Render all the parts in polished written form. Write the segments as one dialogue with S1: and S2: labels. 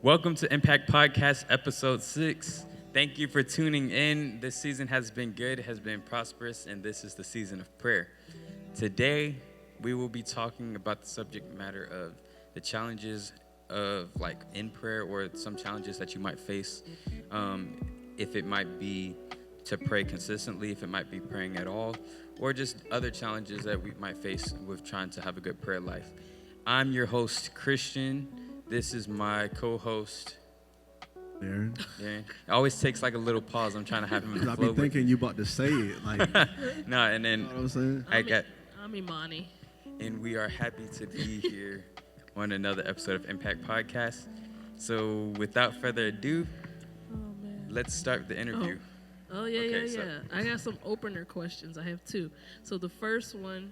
S1: Welcome to Impact Podcast, episode 6. Thank you for tuning in. This season has been good, has been prosperous, and this is the season of prayer. Today, we will be talking about the subject matter of the challenges of in prayer, or some challenges that you might face. If it might be to pray consistently, if it might be praying at all, or just other challenges that we might face with trying to have a good prayer life. I'm your host, Christian. This is my co-host,
S2: Darren.
S1: It always takes a little pause. I'm trying to have him in the
S2: I
S1: flow.
S2: be thinking you about to say it.
S1: No, and then
S2: you know what I'm saying?
S3: I'm Imani.
S1: And we are happy to be here on another episode of Impact Podcast. So without further ado, let's start the interview.
S3: Oh yeah. I got some opener questions. I have two. So the first one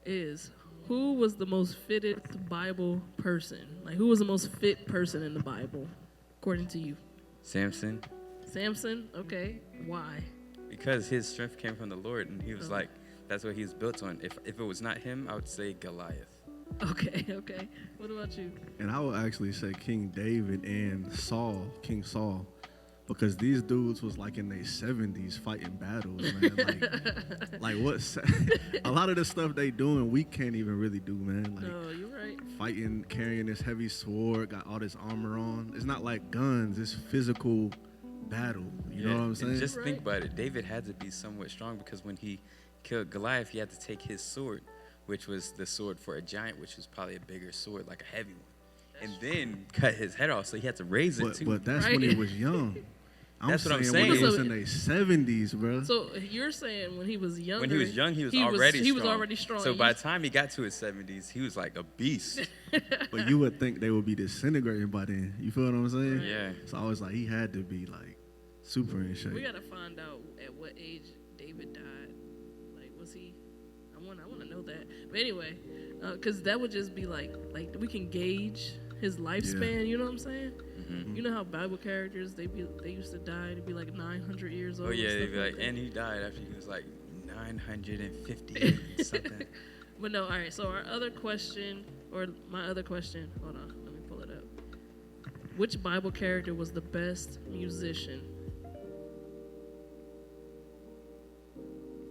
S3: is, who was the most fitted Bible person? Who was the most fit person in the Bible, according to you?
S1: Samson.
S3: Samson? Okay. Why?
S1: Because his strength came from the Lord, and he was that's what he was built on. If it was not him, I would say Goliath.
S3: Okay. What about you?
S2: And I would actually say King David and King Saul. Because these dudes was in their 70s fighting battles, man. What? A lot of the stuff they doing, we can't even really do, man.
S3: No, you're right.
S2: Fighting, carrying this heavy sword, got all this armor on. It's not like guns. It's physical battle. You know what I'm saying?
S1: And just think about it. David had to be somewhat strong because when he killed Goliath, he had to take his sword, which was the sword for a giant, which was probably a bigger sword, a heavy one, and then cut his head off. So he had to raise it too.
S2: But that's when he was young.
S1: That's what I'm saying.
S2: When he was in their 70s, bro.
S3: So you're saying when he was younger.
S1: When he was young, he was already strong. So by the time he got to his 70s, he was like a beast.
S2: But you would think they would be disintegrating by then. You feel what I'm saying?
S1: Yeah.
S2: So I was he had to be super in shape.
S3: We gotta find out at what age David died. Was he? I want to know that. But anyway, because that would just be we can gauge his lifespan. Yeah. You know what I'm saying? Mm-hmm. You know how Bible characters they used to die to be 900 years old.
S1: Oh yeah, they'd be and he died after he was 958 something.
S3: But no, all right. So my other question, hold on, let me pull it up. Which Bible character was the best musician?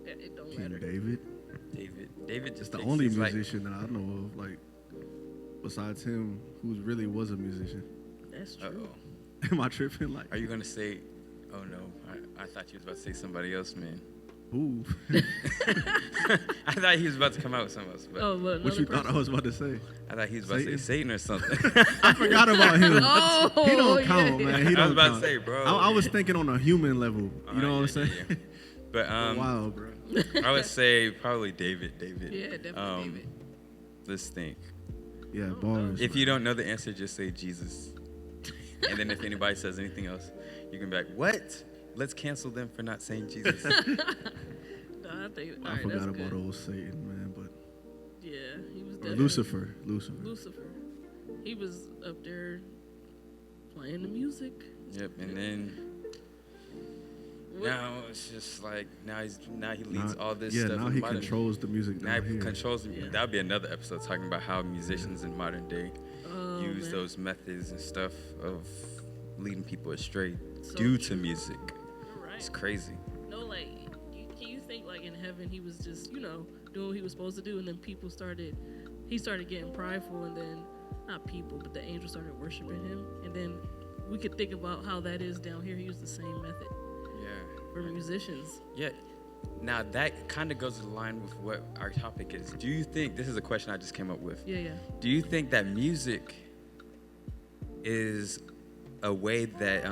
S3: It don't matter.
S1: David just
S2: the only musician that I know of, besides him, who really was a musician.
S3: That's true.
S1: Uh-oh.
S2: Am I tripping?
S1: Are you gonna say? Oh no, I thought you was about to say somebody else, man.
S2: Who?
S1: I thought he was about to come out with something else. But
S2: what you thought I was about to say?
S1: I thought he was about to say Satan or something.
S2: I forgot about him. He don't count, man. He don't
S1: I was about
S2: count.
S1: to say, bro.
S2: I was thinking on a human level. You know what I'm saying?
S1: Yeah. But
S2: wow, bro.
S1: I would say probably David.
S3: Yeah, definitely David.
S1: Let's think.
S2: Yeah, bars.
S1: If you don't know the answer, just say Jesus. And then if anybody says anything else, you can be like, what? Let's cancel them for not saying Jesus.
S2: I forgot about old Satan, man. But
S3: yeah, he was
S2: Lucifer.
S3: He was up there playing the music.
S1: Yep, and then now it's just now he leads all this stuff.
S2: Yeah, now he controls the music.
S1: Now he controls the music. That'll be another episode talking about how musicians in modern day use those methods and stuff of leading people astray due to music.
S3: Right.
S1: It's crazy.
S3: No, can you think in heaven he was just doing what he was supposed to do, and then he started getting prideful, and then not people, but the angels started worshiping him, and then we could think about how that is down here. He used the same method. For musicians.
S1: Yeah. Now that kind of goes in line with what our topic is. Do you think, this is a question I just came up with.
S3: Yeah.
S1: Do you think that music is a way that,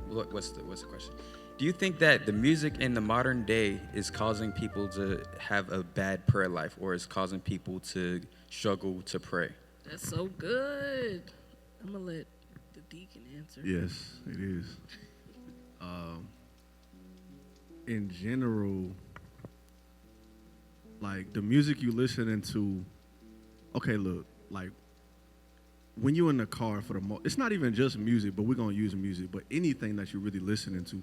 S1: what's the question? Do you think that the music in the modern day is causing people to have a bad prayer life, or is causing people to struggle to pray?
S3: That's so good. I'm going to let the deacon answer.
S2: Yes, it is. In general, the music you listening to, okay, look, when you're in the car it's not even just music, but we're going to use music, but anything that you're really listening to,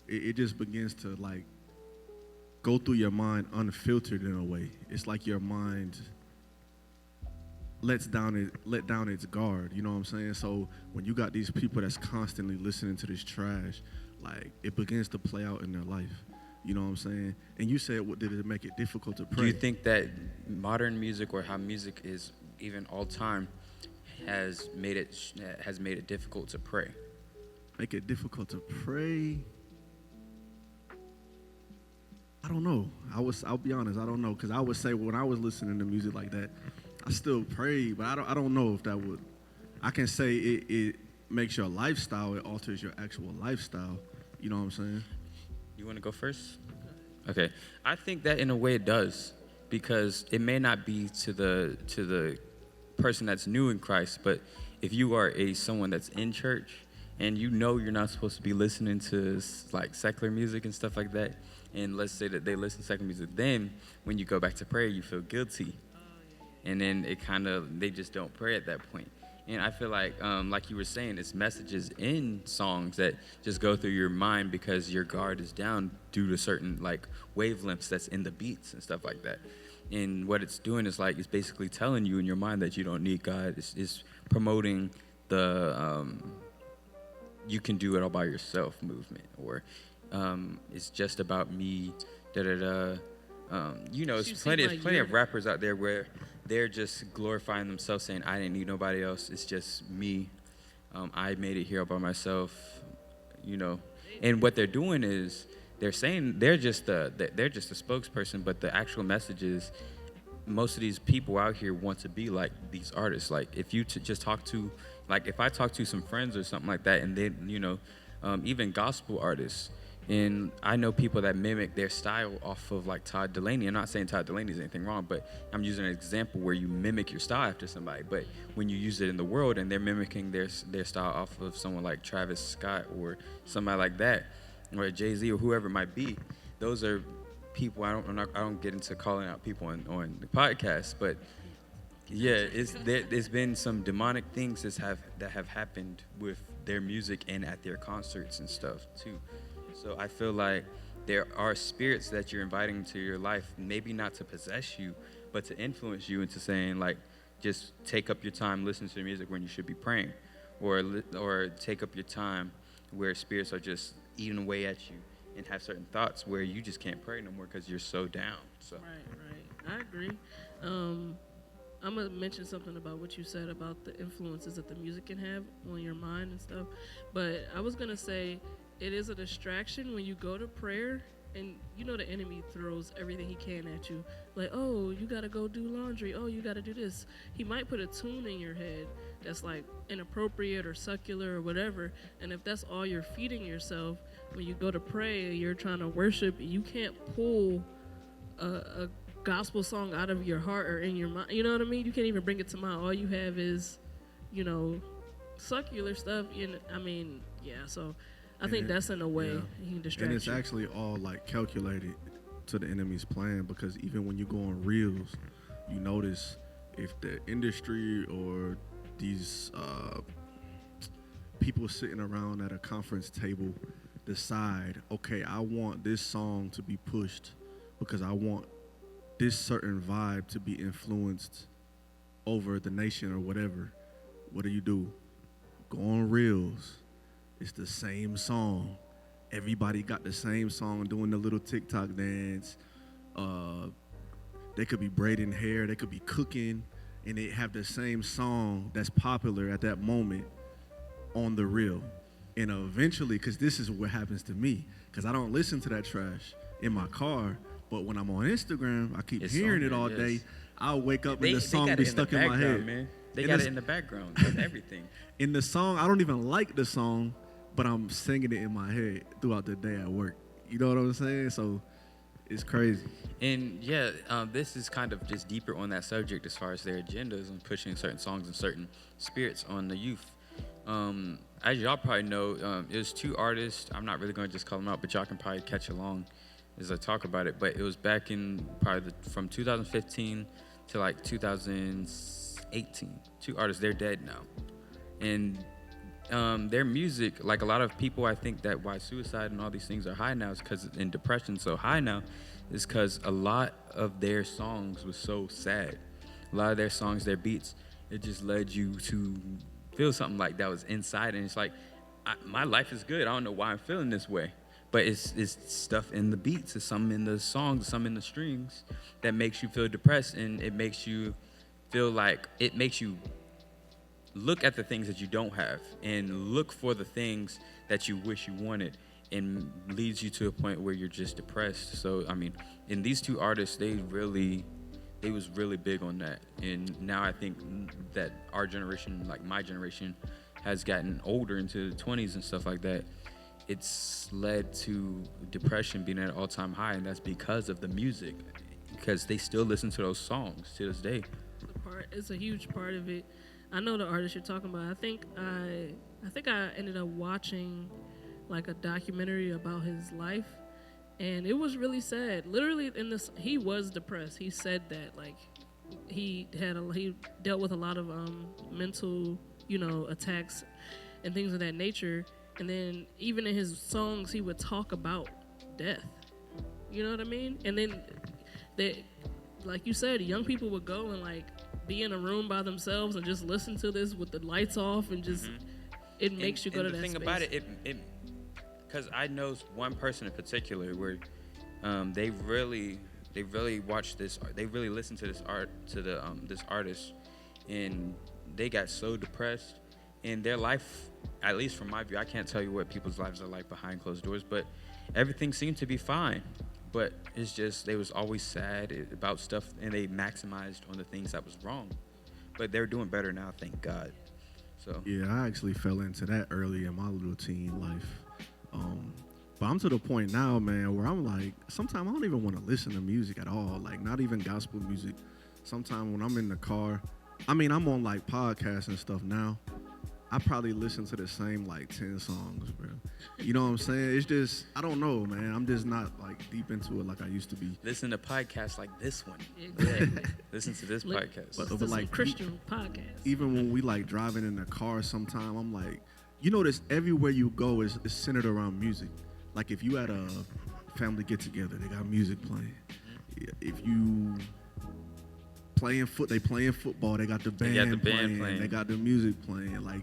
S2: it just begins to go through your mind unfiltered in a way. It's like your mind let down its guard. You know what I'm saying? So when you got these people that's constantly listening to this trash, like it begins to play out in their life. You know what I'm saying? And you said, what did it make it difficult to pray?
S1: Do you think that modern music or how music is even all time has made it difficult to pray?
S2: Make it difficult to pray? I don't know. I'll be honest, I don't know, because I would say when I was listening to music like that, I still prayed, but I don't know if that would. I can say it makes your lifestyle, it alters your actual lifestyle. You know what I'm saying?
S1: You want to go first? Okay. I think that in a way it does, because it may not be to the person that's new in Christ, but if you are someone that's in church and you know you're not supposed to be listening to like secular music and stuff like that, and let's say that they listen to secular music, then when you go back to prayer, you feel guilty. And then they just don't pray at that point. And I feel like you were saying, it's messages in songs that just go through your mind because your guard is down due to certain like wavelengths that's in the beats and stuff like that. And what it's doing is like, it's basically telling you in your mind that you don't need God. It's promoting the you can do it all by yourself movement, or it's just about me, da-da-da. There's plenty of rappers out there where they're just glorifying themselves, saying, I didn't need nobody else. It's just me. I made it here all by myself, And what they're doing is they're saying they're just a spokesperson, but the actual message is most of these people out here want to be like these artists. Like if you just talk to, like if I talk to some friends or something like that, and they, even gospel artists, and I know people that mimic their style off of like Todd Dulaney. I'm not saying Todd Dulaney is anything wrong, but I'm using an example where you mimic your style after somebody. But when you use it in the world and they're mimicking their style off of someone like Travis Scott or somebody like that, or Jay-Z or whoever it might be, those are people. I don't get into calling out people on the podcast, but yeah, there's been some demonic things that have happened with their music and at their concerts and stuff too. So I feel like there are spirits that you're inviting into your life, maybe not to possess you, but to influence you into saying, like, just take up your time listening to the music when you should be praying, or take up your time where spirits are just eating away at you and have certain thoughts where you just can't pray no more because you're so down. So
S3: Right. I agree. I'm going to mention something about what you said about the influences that the music can have on your mind and stuff, but I was going to say, it is a distraction when you go to prayer, and the enemy throws everything he can at you. Like, oh, you got to go do laundry. Oh, you got to do this. He might put a tune in your head that's like inappropriate or secular or whatever. And if that's all you're feeding yourself, when you go to pray, you're trying to worship, you can't pull a gospel song out of your heart or in your mind. You know what I mean? You can't even bring it to mind. All you have is, secular stuff. So I think that's in a way he can distract you.
S2: And it's actually all like calculated to the enemy's plan, because even when you go on reels, you notice if the industry or these people sitting around at a conference table decide, okay, I want this song to be pushed because I want this certain vibe to be influenced over the nation or whatever. What do? Go on reels. It's the same song. Everybody got the same song, doing the little TikTok dance. They could be braiding hair, they could be cooking, and they have the same song that's popular at that moment on the reel. And eventually, because this is what happens to me, because I don't listen to that trash in my car, but when I'm on Instagram, I keep hearing it all day. I'll wake up and the song be stuck in my head.
S1: Man. They got it in the background with everything.
S2: In the song, I don't even like the song, but I'm singing it in my head throughout the day at work. You know what I'm saying? So it's crazy.
S1: And this is kind of just deeper on that subject as far as their agendas and pushing certain songs and certain spirits on the youth. As y'all probably know, it was two artists. I'm not really going to just call them out, but y'all can probably catch along as I talk about it. But it was back in probably from 2015 to like 2018. Two artists, they're dead now. And their music, like a lot of people, I think that why suicide and all these things are high now is because, and depression so high now is because a lot of their songs was so sad. A lot of their songs, their beats, it just led you to feel something like that was inside, and it's like, my life is good. I don't know why I'm feeling this way, but it's stuff in the beats, it's something in the songs, some in the strings that makes you feel depressed, and it makes you feel like it makes you look at the things that you don't have and look for the things that you wish you wanted, and leads you to a point where you're just depressed. So I mean, in these two artists, they was really big on that. And now I think that our generation, like my generation, has gotten older into the 20s and stuff like that. It's led to depression being at an all-time high, and that's because of the music, because they still listen to those songs to this day.
S3: It's a huge part of it. I know the artist you're talking about. I think I ended up watching like a documentary about his life, and it was really sad. Literally, he was depressed. He said that like he dealt with a lot of mental, attacks and things of that nature. And then even in his songs, he would talk about death. You know what I mean? And then like you said, young people would go and like be in a room by themselves and just listen to this with the lights off, and just it makes you go to that space.
S1: And the thing about it, because I know one person in particular where they really watched this, they really listened to this this artist, and they got so depressed in their life. At least from my view, I can't tell you what people's lives are like behind closed doors, but everything seemed to be fine. But it's just they was always sad about stuff, and they maximized on the things that was wrong. But they're doing better now, thank God. So
S2: yeah, I actually fell into that early in my little teen life. But I'm to the point now, man, where I'm like, sometimes I don't even want to listen to music at all, like not even gospel music. Sometimes when I'm in the car, I mean, I'm on like podcasts and stuff now. I probably listen to the same like 10 songs, bro. You know what I'm saying? It's just, I don't know, man. I'm just not like deep into it like I used to be.
S1: Listen to podcasts like this one.
S3: Exactly.
S1: Yeah. Listen to this podcast.
S2: But like
S3: Christian podcast.
S2: Even when we like driving in the car, sometime I'm like, this everywhere you go is centered around music. Like if you at a family get together, they got music playing. If you they playing football, they got the band, playing. They got the music playing. Like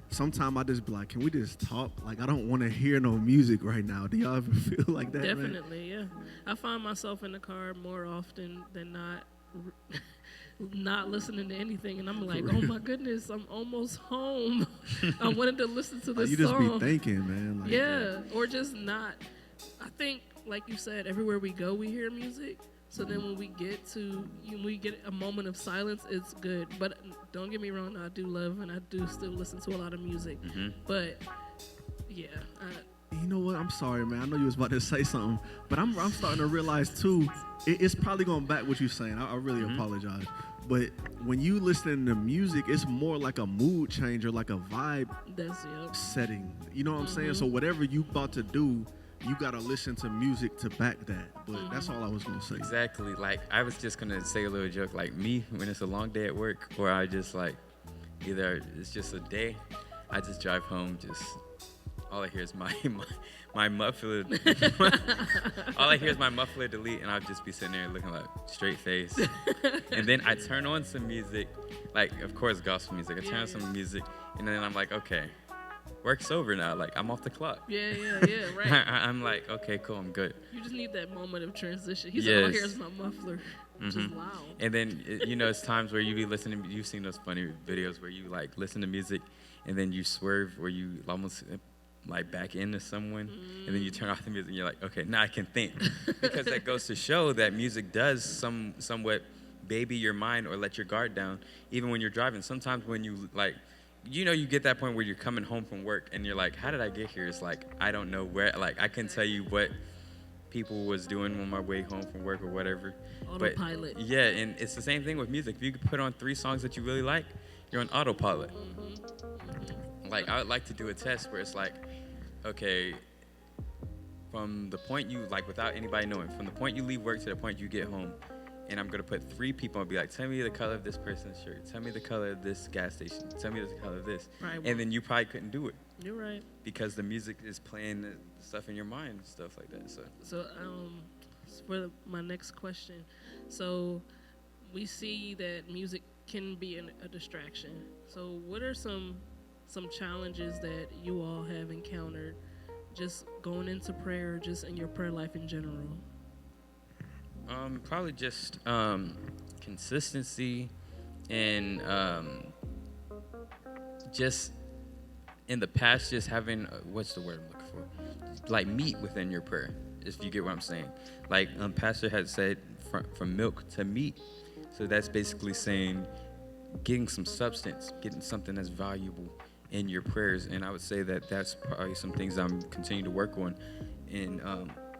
S2: sometimes I just be like, can we just talk? Like I don't want to hear no music right now. Do y'all ever feel like that?
S3: Definitely,
S2: man?
S3: Yeah. I find myself in the car more often than not listening to anything, and I'm like, oh my goodness, I'm almost home. I wanted to listen to this
S2: you just
S3: song.
S2: be thinking, man. Like,
S3: yeah, or just not. I think, like you said, everywhere we go, we hear music. So then when we get a moment of silence, it's good. But don't get me wrong, I do love and I do still listen to a lot of music. But yeah.
S2: You know what? I'm sorry, man. I know you was about to say something, but I'm starting to realize too, it's probably going back what you're saying. I really apologize. But when you listen to music, it's more like a mood changer, like a vibe setting. You know what I'm saying? So whatever you about to do, you gotta listen to music to back that. But that's all I was gonna say.
S1: Exactly. Like I was just gonna say a little joke. Like me, when it's a long day at work, or I just like either it's just a day, I just drive home. Just all I hear is my muffler. All I hear is my muffler delete, and I'll just be sitting there looking like straight face. And then I turn on some music, like of course gospel music. I turn on some music, and then I'm like, okay. Work's over now. Like, I'm off the clock.
S3: Yeah, right.
S1: I'm like, okay, cool, I'm good.
S3: You just need that moment of transition. He's all here's my muffler, which is loud.
S1: And then, it's times where you be listening. You've seen those funny videos where you, like, listen to music, and then you swerve where you almost, like, back into someone, and then you turn off the music, and you're like, okay, now I can think. Because that goes to show that music does somewhat baby your mind or let your guard down, even when you're driving. Sometimes when you, like, you get that point where you're coming home from work and you're like, how did I get here? It's like, I don't know where, like, I couldn't tell you what people was doing on my way home from work or whatever.
S3: Autopilot.
S1: But, yeah, and it's the same thing with music. If you could put on 3 songs that you really like, you're on autopilot. Like, I would like to do a test where it's like, okay, from the point you, like, without anybody knowing, from the point you leave work to the point you get home, and I'm going to put 3 people and be like, tell me the color of this person's shirt. Tell me the color of this gas station. Tell me the color of this.
S3: Right,
S1: and then you probably couldn't do it.
S3: You're right.
S1: Because the music is playing the stuff in your mind and stuff like that.
S3: So for my next question, so we see that music can be a distraction. So, what are some challenges that you all have encountered just going into prayer, just in your prayer life in general?
S1: Probably just consistency and just in the past, just having what's the word I'm looking for? Like meat within your prayer, if you get what I'm saying. Like Pastor had said, from milk to meat. So that's basically saying getting some substance, getting something that's valuable in your prayers. And I would say that that's probably some things I'm continuing to work on. And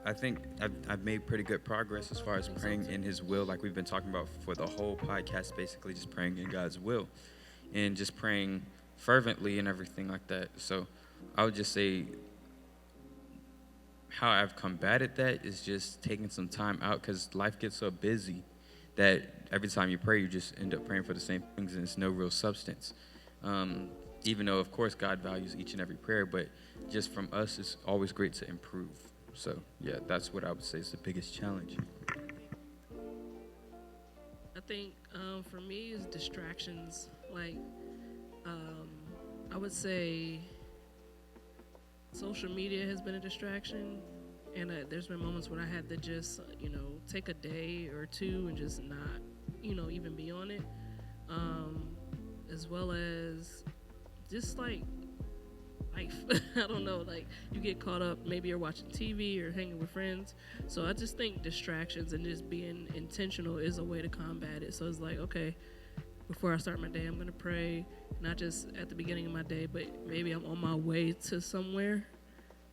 S1: I think I've made pretty good progress as far as praying in His will, like we've been talking about for the whole podcast, basically just praying in God's will and just praying fervently and everything like that. So I would just say how I've combated that is just taking some time out, because life gets so busy that every time you pray, you just end up praying for the same things and it's no real substance. Even though, of course, God values each and every prayer, but just from us, it's always great to improve. So, yeah, that's what I would say is the biggest challenge.
S3: I think for me is distractions. Like, I would say social media has been a distraction, and there's been moments when I had to just, take a day or two and just not, even be on it, as well as just like life. I don't know, like you get caught up, maybe you're watching TV or hanging with friends. So I just think distractions and just being intentional is a way to combat it. So it's like, okay, before I start my day, I'm going to pray, not just at the beginning of my day, but maybe I'm on my way to somewhere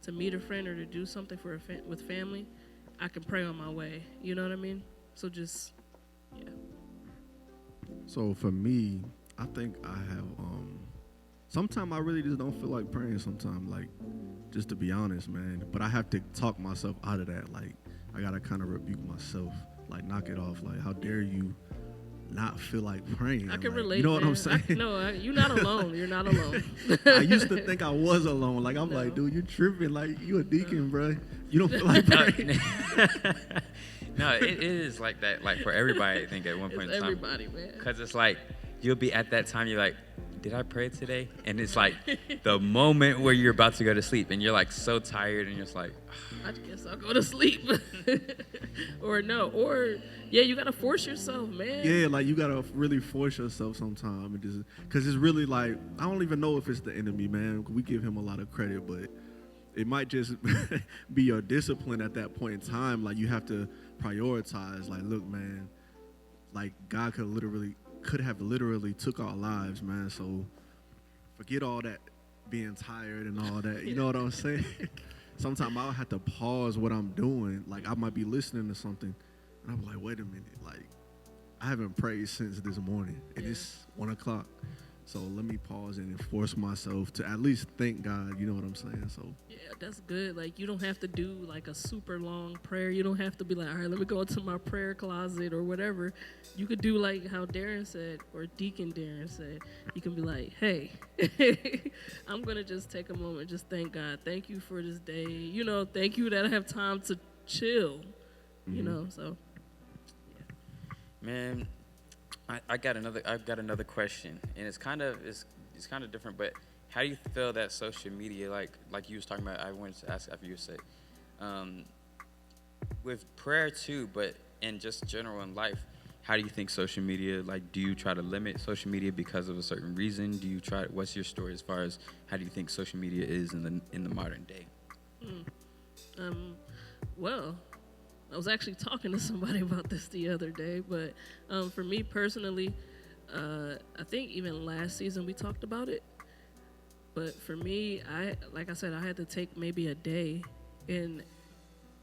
S3: to meet a friend or to do something for with family. I can pray on my way. You know what I mean? So just, yeah.
S2: So for me, I think I have, sometimes I really just don't feel like praying sometimes, like, just to be honest, man. But I have to talk myself out of that. Like, I got to kind of rebuke myself, like, knock it off. Like, how dare you not feel like praying?
S3: I can
S2: like,
S3: relate.
S2: You know what
S3: man.
S2: I'm saying?
S3: You're not alone. You're not alone.
S2: I used to think I was alone. Like, I'm like, dude, you tripping. Like, you a deacon, bro. You don't feel like praying.
S1: No, it is like that. Like for everybody, I think at one point in time.
S3: Everybody, man.
S1: Because it's like, you'll be at that time, you're like, did I pray today? And it's like the moment where you're about to go to sleep and you're like so tired and you're just like,
S3: I guess I'll go to sleep. Or no. Or, yeah, you got to force yourself, man.
S2: Yeah, like you got to really force yourself sometime. Because it's really like, I don't even know if it's the enemy, man. We give him a lot of credit, but it might just be your discipline at that point in time. Like you have to prioritize. Like, look, man, like God could have literally took our lives, man. So forget all that being tired and all that. You know what I'm saying? Sometimes I'll have to pause what I'm doing. Like I might be listening to something and I'm like, wait a minute. Like I haven't prayed since this morning and it's 1:00. So let me pause and force myself to at least thank God. You know what I'm saying? So
S3: Yeah, that's good. Like, you don't have to do, like, a super long prayer. You don't have to be like, all right, let me go into my prayer closet or whatever. You could do, like, how Darren said, or Deacon Darren said. You can be like, hey, I'm going to just take a moment, just thank God. Thank you for this day. Thank you that I have time to chill, so.
S1: man, I've got another question, and it's kind of different. But how do you feel that social media, like you was talking about? I wanted to ask after you said, with prayer too, but in just general in life, how do you think social media? Like, do you try to limit social media because of a certain reason? What's your story as far as how do you think social media is in the modern day?
S3: Well, I was actually talking to somebody about this the other day, but for me personally, I think even last season we talked about it. But for me, like I said, I had to take maybe a day, and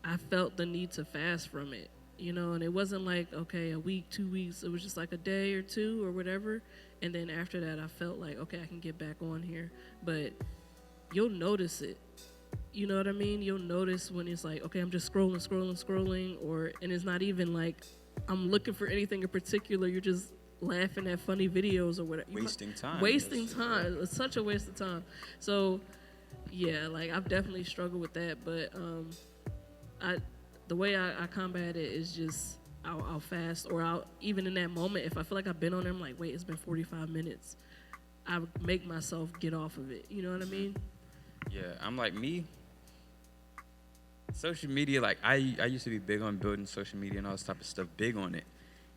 S3: I felt the need to fast from it, and it wasn't like, okay, a week, 2 weeks. It was just like a day or two or whatever. And then after that, I felt like, okay, I can get back on here. But you'll notice it. You know what I mean? You'll notice when it's like, okay, I'm just scrolling, and it's not even like I'm looking for anything in particular. You're just laughing at funny videos or whatever.
S1: Wasting time.
S3: It's such a waste of time. So, yeah, like I've definitely struggled with that. But the way I combat it is just I'll fast, or I'll even in that moment if I feel like I've been on there, I'm like, wait, it's been 45 minutes. I would make myself get off of it. You know what I mean?
S1: Yeah, I'm like me. Social media, like I used to be big on building social media and all this type of stuff, big on it,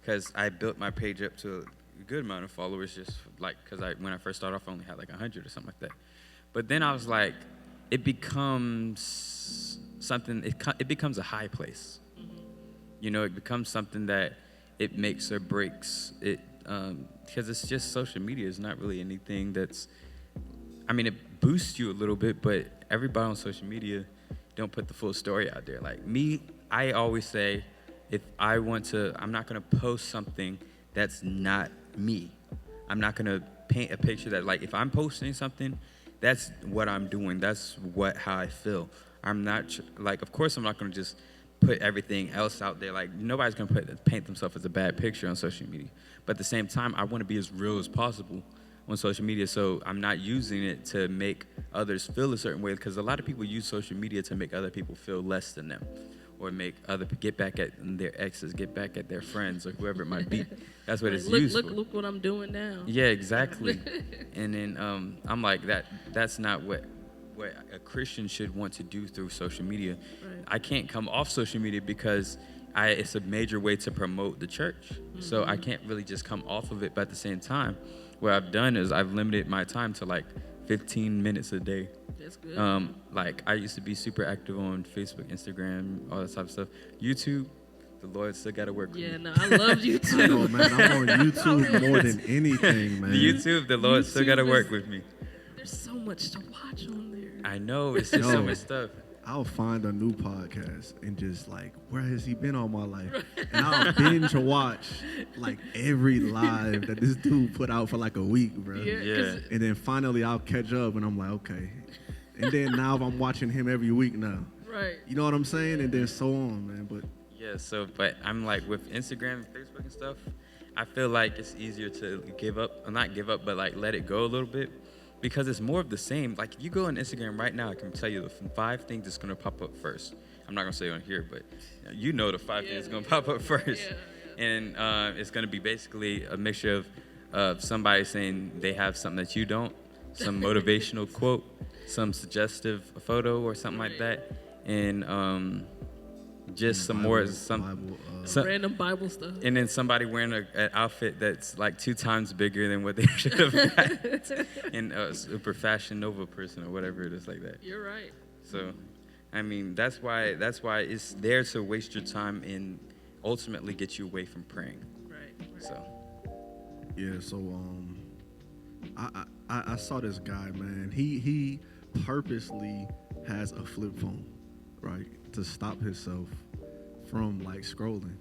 S1: because I built my page up to a good amount of followers, just like because when I first started off, I only had like 100 or something like that. But then I was like, it becomes something. It becomes a high place. You know, it becomes something that it makes or breaks it, because it's just social media is not really anything that's. I mean, it boosts you a little bit, but everybody on social media don't put the full story out there. Like me, I always say, if I want to, I'm not gonna post something that's not me. I'm not gonna paint a picture that, like, if I'm posting something, that's what I'm doing. That's how I feel. I'm not like, of course, I'm not gonna just put everything else out there. Like nobody's gonna paint themselves as a bad picture on social media. But at the same time, I want to be as real as possible on social media, so I'm not using it to make others feel a certain way, because a lot of people use social media to make other people feel less than them, or make other get back at their exes, get back at their friends, or whoever it might be. That's what
S3: Like,
S1: it's used for.
S3: Look what I'm doing now.
S1: Yeah, exactly. And then I'm like, that's not what a Christian should want to do through social media.
S3: Right.
S1: I can't come off social media because it's a major way to promote the church. So I can't really just come off of it. But at the same time, what I've done is I've limited my time to like 15 minutes a day.
S3: That's good.
S1: Like I used to be super active on Facebook, Instagram, all that type of stuff. YouTube, the Lord still got to work with
S3: Yeah,
S1: me.
S3: no, I love
S2: I
S3: YouTube.
S2: know, man. I'm on YouTube more than anything, man.
S1: The YouTube, the Lord still got to
S3: YouTube
S1: work
S3: is-
S1: with me.
S3: There's so much to watch on there.
S1: I know, it's just so
S2: Yo.
S1: much stuff.
S2: I'll find a new podcast and just like, where has he been all my life? And I'll binge watch like every live that this dude put out for like a week, bro.
S3: Yeah,
S1: Yeah.
S3: 'cause
S2: And then finally I'll catch up and I'm like, okay. And then now I'm watching him every week now.
S3: right.
S2: You know what I'm saying? And then so on, man. But
S1: Yeah, so, but I'm like, with Instagram and Facebook and stuff, I feel like it's easier to give up, or not give up, but like let it go a little bit, because it's more of the same. Like if you go on Instagram right now, I can tell you the 5 things that's gonna pop up first. I'm not gonna say it on here, but you know the 5 things gonna pop up first.
S3: Yeah.
S1: And it's gonna be basically a mixture of somebody saying they have something that you don't, some motivational quote, some suggestive photo or something like that, and just some more
S2: Bible,
S3: Random Bible stuff.
S1: and then somebody wearing an outfit that's like 2 times bigger than what they should have got, and a super fashion Nova person or whatever it is like that.
S3: You're right.
S1: So, I mean, that's why it's there to waste your time and ultimately get you away from praying.
S3: Right.
S1: So,
S2: yeah, so I saw this guy, man. He purposely has a flip phone, right, to stop himself from like scrolling.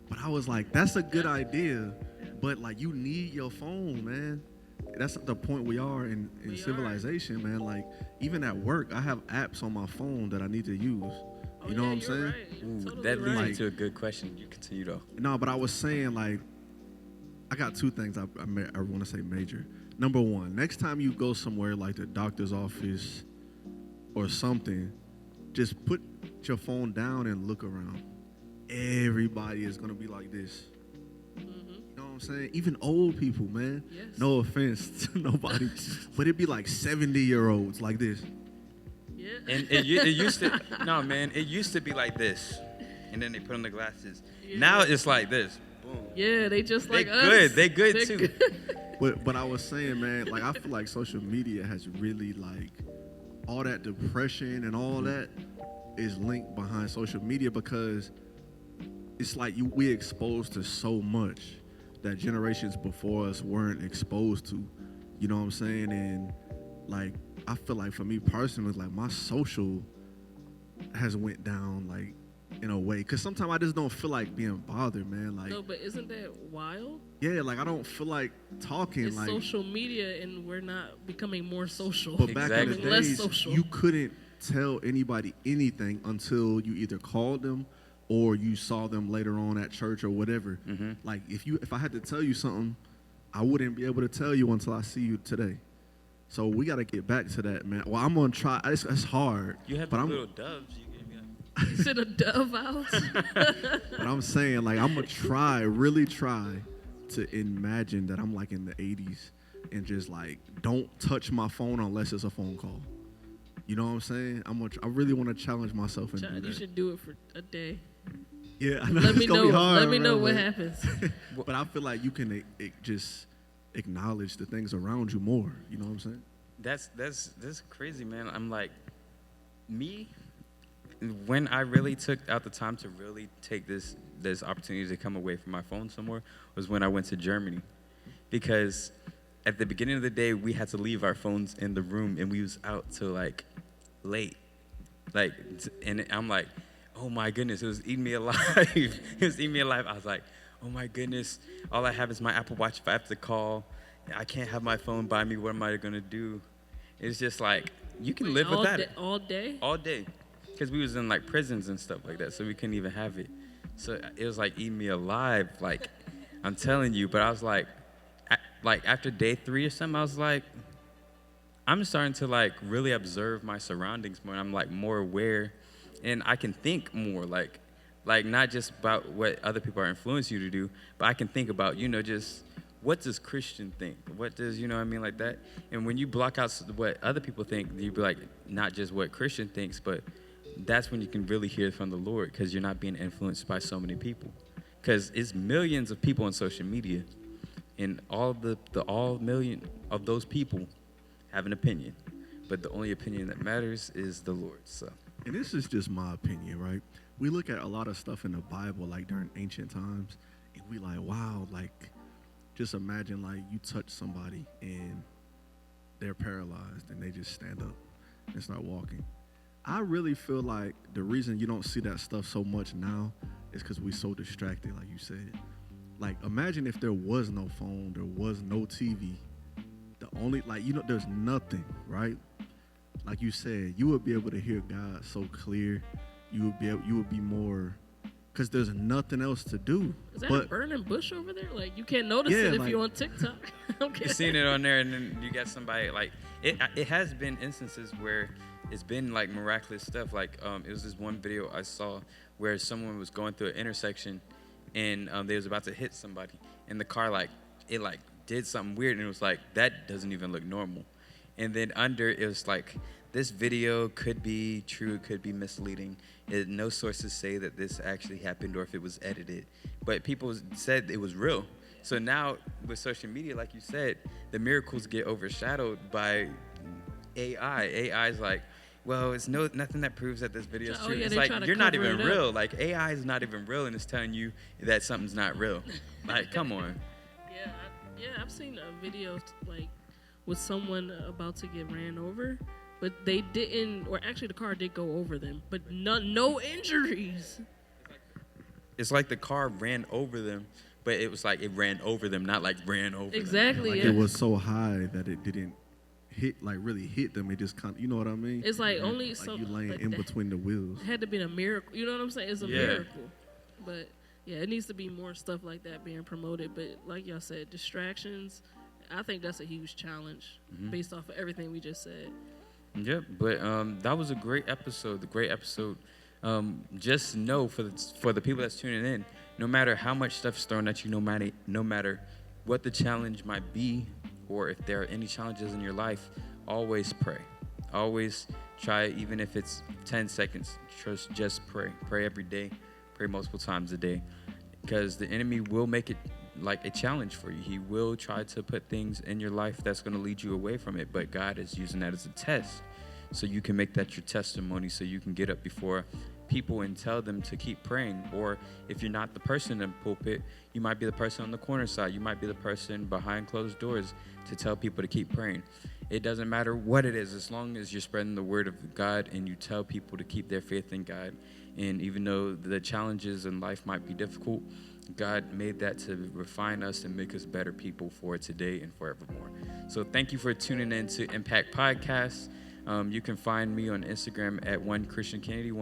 S2: But I was like, that's a good idea, but like you need your phone, man. That's the point we are in
S3: We
S2: civilization, man. Like even at work, I have apps on my phone that I need to use. You know what I'm saying?
S3: Right. You're
S1: ooh,
S3: totally
S1: that leads
S3: right.
S1: me to a good question. You continue though.
S2: No, but I was saying like, I got 2 things I want to say major. Number 1, next time you go somewhere like the doctor's office or something, just put your phone down and look around. Everybody is gonna be like this. You know what I'm saying? Even old people, man.
S3: Yes.
S2: No offense to nobody, but it'd be like 70-year-olds like this.
S3: Yeah.
S1: And it used to, no man, it used to be like this, and then they put on the glasses.
S3: Yeah.
S1: Now it's like this. Boom.
S3: Yeah, they just
S1: They
S3: like us.
S1: good. They good
S3: They're
S1: too.
S3: good.
S2: But I was saying, man, like I feel like social media has really like all that depression and all that is linked behind social media, because it's like we exposed to so much that generations before us weren't exposed to. You know what I'm saying? And like I feel like for me personally, like my social has went down like in a way, because sometimes I just don't feel like being bothered, man. Like
S3: No, but isn't that wild?
S2: yeah, like I don't feel like talking.
S3: It's
S2: like
S3: social media, and we're not becoming more social.
S2: but back in the
S1: Exactly.
S3: Less
S2: days,
S3: social.
S2: you couldn't tell anybody anything until you either called them or you saw them later on at church or whatever.
S1: Mm-hmm.
S2: Like if I had to tell you something, I wouldn't be able to tell you until I see you today. So we got to get back to that, man. Well, I'm gonna try. It's hard.
S1: You have
S2: but
S1: the
S2: I'm
S1: little doves you gave me.
S3: You sent a dove out.
S2: But I'm saying, like, I'm gonna really try to imagine that I'm like in the 80s and just like don't touch my phone unless it's a phone call. You know what I'm saying? I really want to challenge myself and do
S3: You
S2: that.
S3: should do it for a day.
S2: Yeah, I know
S3: Let
S2: it's
S3: me
S2: gonna
S3: know.
S2: be hard.
S3: Let me know
S2: bro,
S3: what
S2: but-
S3: happens.
S2: But I feel like you can just acknowledge the things around you more. You know what I'm saying?
S1: That's crazy, man. I'm like, me, when I really took out the time to really take this opportunity to come away from my phone somewhere was when I went to Germany, because at the beginning of the day we had to leave our phones in the room and we was out till like late, like, and I'm like, oh my goodness, it was eating me alive. It was eating me alive. I was like, oh my goodness, all I have is my Apple Watch. If I have to call, I can't have my phone by me. What am I gonna do? It's just like, you can live
S3: all
S1: without
S3: day,
S1: it
S3: all day.
S1: all day, because we was in like prisons and stuff like that, so we couldn't even have it. So it was like eating me alive, like, I'm telling you. But I was like, like after day 3 or something, I was like, I'm starting to like really observe my surroundings more. I'm like more aware, and I can think more, like not just about what other people are influencing you to do, but I can think about, just what does Christian think? What does, you know what I mean, like that? And when you block out what other people think, you be like, not just what Christian thinks, but that's when you can really hear from the Lord, because you're not being influenced by so many people. Because it's millions of people on social media, and all million of those people have an opinion, but the only opinion that matters is the Lord's. So.
S2: And this is just my opinion, right? We look at a lot of stuff in the Bible, like during ancient times, and we like, wow, like, just imagine like you touch somebody and they're paralyzed and they just stand up and start walking. I really feel like the reason you don't see that stuff so much now is because we're so distracted, like you said. Like, imagine if there was no phone, there was no TV. The only, like, there's nothing, right? Like you said, you would be able to hear God so clear. You would be more, because there's nothing else to do.
S3: Is that a burning bush over there? Like, you can't notice
S2: Yeah,
S3: it if
S2: like-
S3: you're on TikTok. Okay.
S1: You're seeing it on there, and then you got somebody like it has been instances where it's been like miraculous stuff. Like it was this one video I saw where someone was going through an intersection, and they was about to hit somebody, and the car it did something weird, and it was like, that doesn't even look normal. And then under it was like, this video could be true, could be misleading. No sources say that this actually happened or if it was edited, but people said it was real. So now with social media, like you said, the miracles get overshadowed by AI. AI is like, well, it's nothing that proves that this video is
S3: Oh,
S1: true.
S3: yeah,
S1: It's
S3: they
S1: like,
S3: try to
S1: you're not
S3: cover
S1: even
S3: it up.
S1: real. Like, AI is not even real, and it's telling you that something's not real. Like, come on.
S3: I've seen a video like with someone about to get ran over, but they didn't, or actually the car did go over them, but no injuries.
S1: It's like the car ran over them, but it was like it ran over them, not like ran over them.
S3: Exactly.
S2: Like
S3: Yeah.
S2: it was so high that it didn't really hit them. It just kind of, you know what I mean?
S3: It's like only
S2: Like
S3: so
S2: you laying
S3: like
S2: in
S3: that
S2: between the wheels.
S3: had to be a miracle. You know what I'm saying? It's a
S1: Yeah.
S3: miracle. But yeah, it needs to be more stuff like that being promoted. But like y'all said, distractions. I think that's a huge challenge based off of everything we just said.
S1: Yep, but that was a great episode. Just know for the people that's tuning in, no matter how much stuff's thrown at you, no matter what the challenge might be, or if there are any challenges in your life, always pray. Always try, even if it's 10 seconds. Just pray. Pray every day. Pray multiple times a day, because the enemy will make it like a challenge for you. He will try to put things in your life that's going to lead you away from it, but God is using that as a test, so you can make that your testimony, so you can get up before people and tell them to keep praying. Or if you're not the person in the pulpit, you might be the person on the corner side. You might be the person behind closed doors to tell people to keep praying. It doesn't matter what it is, as long as you're spreading the word of God and you tell people to keep their faith in God. And even though the challenges in life might be difficult, God made that to refine us and make us better people for today and forevermore. So thank you for tuning in to Impact Podcast. You can find me on Instagram at One Christian Kennedy. You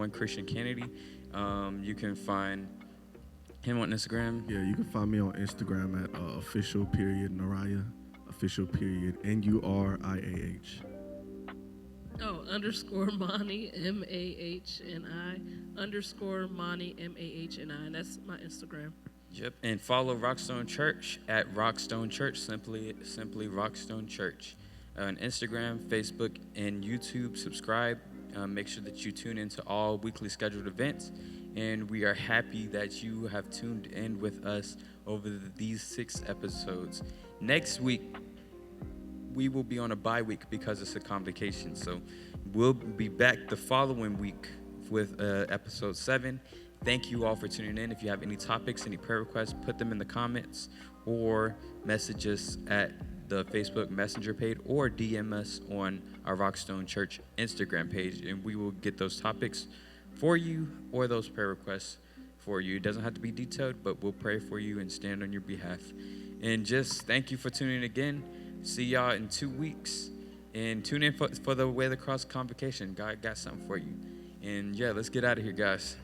S1: can find him on Instagram.
S2: Yeah, you can find me on Instagram at official.Nuriah, official.Nuriah.
S3: Oh, underscore Mani, Mahni, underscore Mani, Mahni. That's my Instagram.
S1: Yep. And follow Rockstone Church at Rockstone Church, simply Rockstone Church. On Instagram, Facebook, and YouTube, subscribe. Make sure that you tune into all weekly scheduled events. And we are happy that you have tuned in with us over these 6 episodes. Next week, we will be on a bye week because it's a convocation. So we'll be back the following week with episode 7. Thank you all for tuning in. If you have any topics, any prayer requests, put them in the comments or message us at the Facebook Messenger page or DM us on our Rockstone Church Instagram page, and we will get those topics for you or those prayer requests for you. It doesn't have to be detailed, but we'll pray for you and stand on your behalf. And just thank you for tuning in again. See y'all in 2 weeks. And tune in for the Way of the Cross convocation. God got something for you. And yeah, let's get out of here, guys.